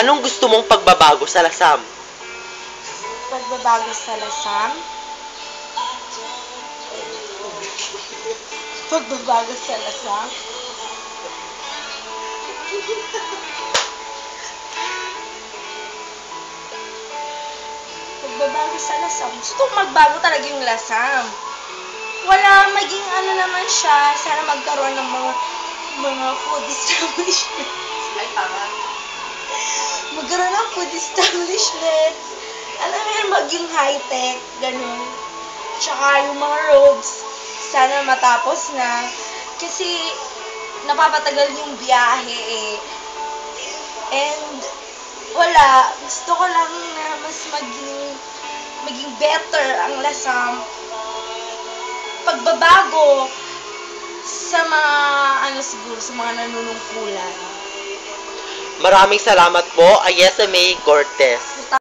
Anong gusto mong pagbabago sa Lasam? Pagbabago sa Lasam? Pagbabago sa Lasam? Pagbabago sa Lasam? Gusto kong magbago talaga yung Lasam. Wala, maging ano naman siya. Sana magkaroon ng mga food establishments. Ay, tama. Magkaroon ng food establishments. Alam mo yun, maging high-tech, ganun. Tsaka yung mga roads, sana matapos na. Kasi, napapatagal yung biyahe eh. And, wala. Gusto ko lang na mas maging better ang Lasam. Pagbabago sa mga, siguro, sa mga nanunungkulan. Maraming salamat po, Ayesa May Cortez.